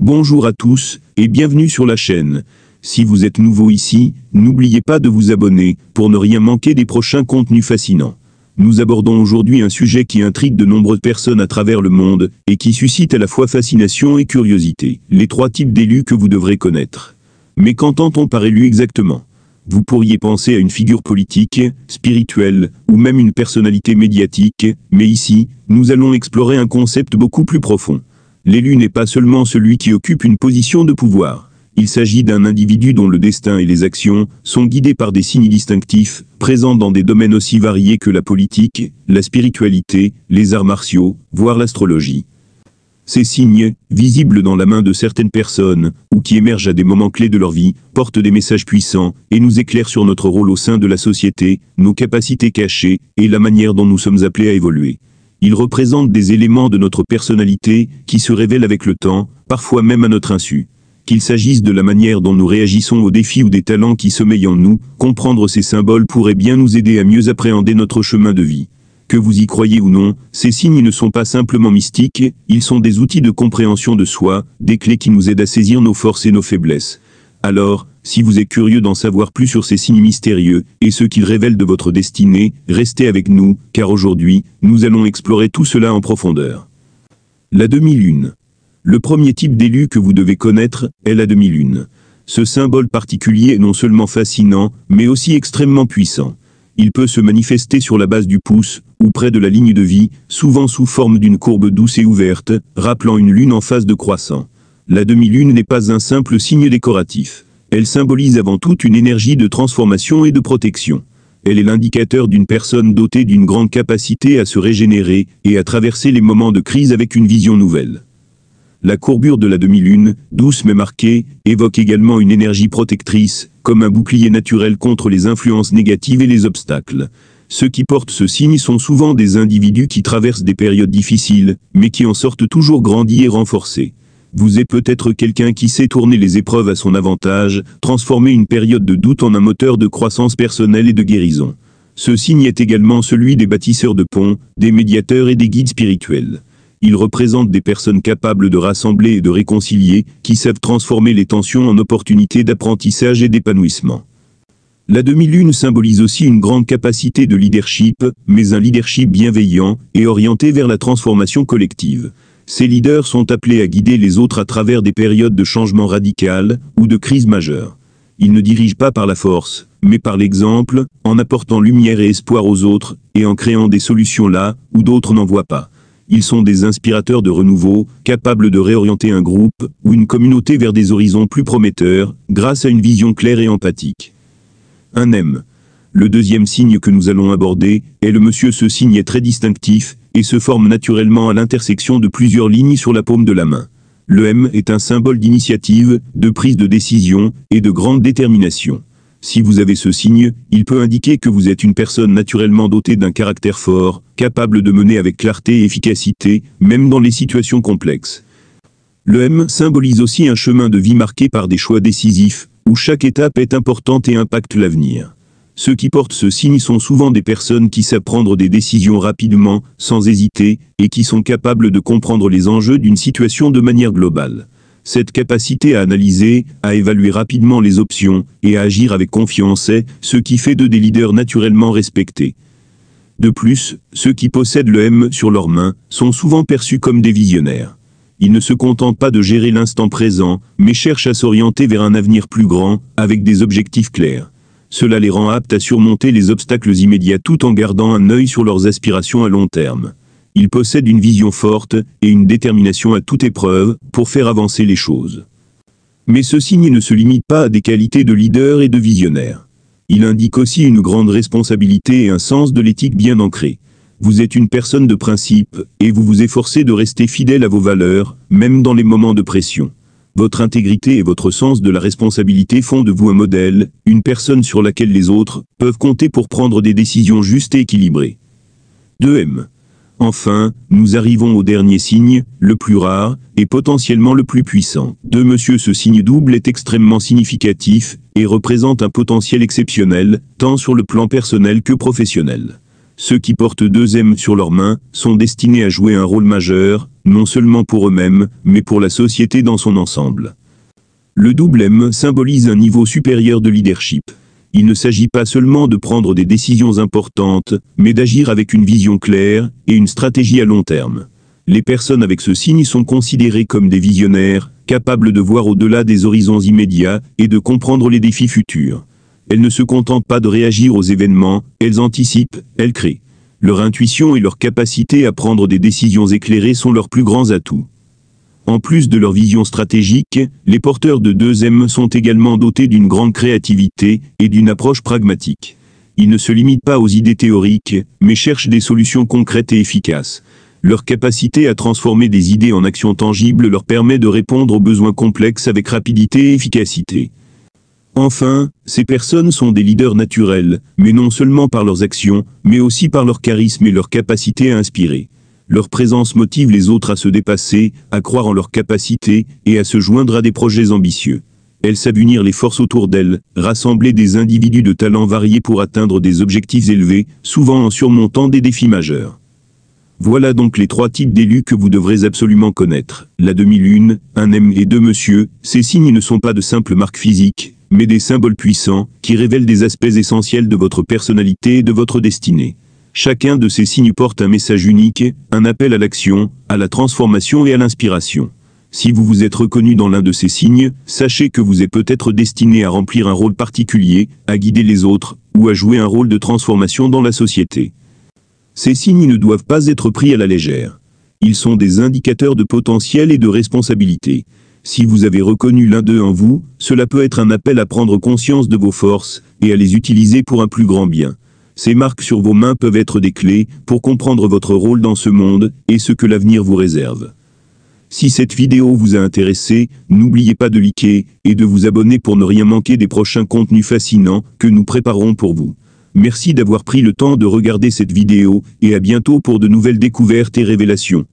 Bonjour à tous, et bienvenue sur la chaîne. Si vous êtes nouveau ici, n'oubliez pas de vous abonner, pour ne rien manquer des prochains contenus fascinants. Nous abordons aujourd'hui un sujet qui intrigue de nombreuses personnes à travers le monde, et qui suscite à la fois fascination et curiosité. Les 3 types d'élus que vous devrez connaître. Mais qu'entend-on par élu exactement ? Vous pourriez penser à une figure politique, spirituelle, ou même une personnalité médiatique, mais ici, nous allons explorer un concept beaucoup plus profond. L'élu n'est pas seulement celui qui occupe une position de pouvoir. Il s'agit d'un individu dont le destin et les actions sont guidés par des signes distinctifs, présents dans des domaines aussi variés que la politique, la spiritualité, les arts martiaux, voire l'astrologie. Ces signes, visibles dans la main de certaines personnes, ou qui émergent à des moments clés de leur vie, portent des messages puissants, et nous éclairent sur notre rôle au sein de la société, nos capacités cachées, et la manière dont nous sommes appelés à évoluer. Ils représentent des éléments de notre personnalité, qui se révèlent avec le temps, parfois même à notre insu. Qu'il s'agisse de la manière dont nous réagissons aux défis ou des talents qui sommeillent en nous, comprendre ces symboles pourrait bien nous aider à mieux appréhender notre chemin de vie. Que vous y croyez ou non, ces signes ne sont pas simplement mystiques, ils sont des outils de compréhension de soi, des clés qui nous aident à saisir nos forces et nos faiblesses. Alors, si vous êtes curieux d'en savoir plus sur ces signes mystérieux, et ce qu'ils révèlent de votre destinée, restez avec nous, car aujourd'hui, nous allons explorer tout cela en profondeur. La demi-lune. Le premier type d'élu que vous devez connaître est la demi-lune. Ce symbole particulier est non seulement fascinant, mais aussi extrêmement puissant. Il peut se manifester sur la base du pouce, ou près de la ligne de vie, souvent sous forme d'une courbe douce et ouverte, rappelant une lune en phase de croissant. La demi-lune n'est pas un simple signe décoratif. Elle symbolise avant tout une énergie de transformation et de protection. Elle est l'indicateur d'une personne dotée d'une grande capacité à se régénérer et à traverser les moments de crise avec une vision nouvelle. La courbure de la demi-lune, douce mais marquée, évoque également une énergie protectrice, comme un bouclier naturel contre les influences négatives et les obstacles. Ceux qui portent ce signe sont souvent des individus qui traversent des périodes difficiles, mais qui en sortent toujours grandis et renforcés. Vous êtes peut-être quelqu'un qui sait tourner les épreuves à son avantage, transformer une période de doute en un moteur de croissance personnelle et de guérison. Ce signe est également celui des bâtisseurs de ponts, des médiateurs et des guides spirituels. Ils représentent des personnes capables de rassembler et de réconcilier, qui savent transformer les tensions en opportunités d'apprentissage et d'épanouissement. La demi-lune symbolise aussi une grande capacité de leadership, mais un leadership bienveillant et orienté vers la transformation collective. Ces leaders sont appelés à guider les autres à travers des périodes de changement radical ou de crise majeure. Ils ne dirigent pas par la force, mais par l'exemple, en apportant lumière et espoir aux autres, et en créant des solutions là où d'autres n'en voient pas. Ils sont des inspirateurs de renouveau, capables de réorienter un groupe ou une communauté vers des horizons plus prometteurs, grâce à une vision claire et empathique. Un M. Le deuxième signe que nous allons aborder est le monsieur. Ce signe est très distinctif et se forme naturellement à l'intersection de plusieurs lignes sur la paume de la main. Le M est un symbole d'initiative, de prise de décision et de grande détermination. Si vous avez ce signe, il peut indiquer que vous êtes une personne naturellement dotée d'un caractère fort, capable de mener avec clarté et efficacité, même dans les situations complexes. Le M symbolise aussi un chemin de vie marqué par des choix décisifs, où chaque étape est importante et impacte l'avenir. Ceux qui portent ce signe sont souvent des personnes qui savent prendre des décisions rapidement, sans hésiter, et qui sont capables de comprendre les enjeux d'une situation de manière globale. Cette capacité à analyser, à évaluer rapidement les options, et à agir avec confiance est ce qui fait d'eux des leaders naturellement respectés. De plus, ceux qui possèdent le M sur leurs mains sont souvent perçus comme des visionnaires. Ils ne se contentent pas de gérer l'instant présent, mais cherchent à s'orienter vers un avenir plus grand, avec des objectifs clairs. Cela les rend aptes à surmonter les obstacles immédiats tout en gardant un œil sur leurs aspirations à long terme. Ils possèdent une vision forte et une détermination à toute épreuve pour faire avancer les choses. Mais ce signe ne se limite pas à des qualités de leader et de visionnaire. Il indique aussi une grande responsabilité et un sens de l'éthique bien ancré. Vous êtes une personne de principe, et vous vous efforcez de rester fidèle à vos valeurs, même dans les moments de pression. Votre intégrité et votre sens de la responsabilité font de vous un modèle, une personne sur laquelle les autres peuvent compter pour prendre des décisions justes et équilibrées. 2M. Enfin, nous arrivons au dernier signe, le plus rare, et potentiellement le plus puissant. Monsieur, ce signe double est extrêmement significatif, et représente un potentiel exceptionnel, tant sur le plan personnel que professionnel. Ceux qui portent 2M sur leurs mains sont destinés à jouer un rôle majeur, non seulement pour eux-mêmes, mais pour la société dans son ensemble. Le double M symbolise un niveau supérieur de leadership. Il ne s'agit pas seulement de prendre des décisions importantes, mais d'agir avec une vision claire et une stratégie à long terme. Les personnes avec ce signe sont considérées comme des visionnaires, capables de voir au-delà des horizons immédiats et de comprendre les défis futurs. Elles ne se contentent pas de réagir aux événements, elles anticipent, elles créent. Leur intuition et leur capacité à prendre des décisions éclairées sont leurs plus grands atouts. En plus de leur vision stratégique, les porteurs de 2M sont également dotés d'une grande créativité et d'une approche pragmatique. Ils ne se limitent pas aux idées théoriques, mais cherchent des solutions concrètes et efficaces. Leur capacité à transformer des idées en actions tangibles leur permet de répondre aux besoins complexes avec rapidité et efficacité. Enfin, ces personnes sont des leaders naturels, mais non seulement par leurs actions, mais aussi par leur charisme et leur capacité à inspirer. Leur présence motive les autres à se dépasser, à croire en leurs capacités et à se joindre à des projets ambitieux. Elles savent unir les forces autour d'elles, rassembler des individus de talents variés pour atteindre des objectifs élevés, souvent en surmontant des défis majeurs. Voilà donc les 3 types d'élus que vous devrez absolument connaître. La demi-lune, un M et 2 monsieur, ces signes ne sont pas de simples marques physiques, mais des symboles puissants, qui révèlent des aspects essentiels de votre personnalité et de votre destinée. Chacun de ces signes porte un message unique, un appel à l'action, à la transformation et à l'inspiration. Si vous vous êtes reconnu dans l'un de ces signes, sachez que vous êtes peut-être destiné à remplir un rôle particulier, à guider les autres, ou à jouer un rôle de transformation dans la société. Ces signes ne doivent pas être pris à la légère. Ils sont des indicateurs de potentiel et de responsabilité. Si vous avez reconnu l'un d'eux en vous, cela peut être un appel à prendre conscience de vos forces, et à les utiliser pour un plus grand bien. Ces marques sur vos mains peuvent être des clés pour comprendre votre rôle dans ce monde et ce que l'avenir vous réserve. Si cette vidéo vous a intéressé, n'oubliez pas de liker et de vous abonner pour ne rien manquer des prochains contenus fascinants que nous préparerons pour vous. Merci d'avoir pris le temps de regarder cette vidéo et à bientôt pour de nouvelles découvertes et révélations.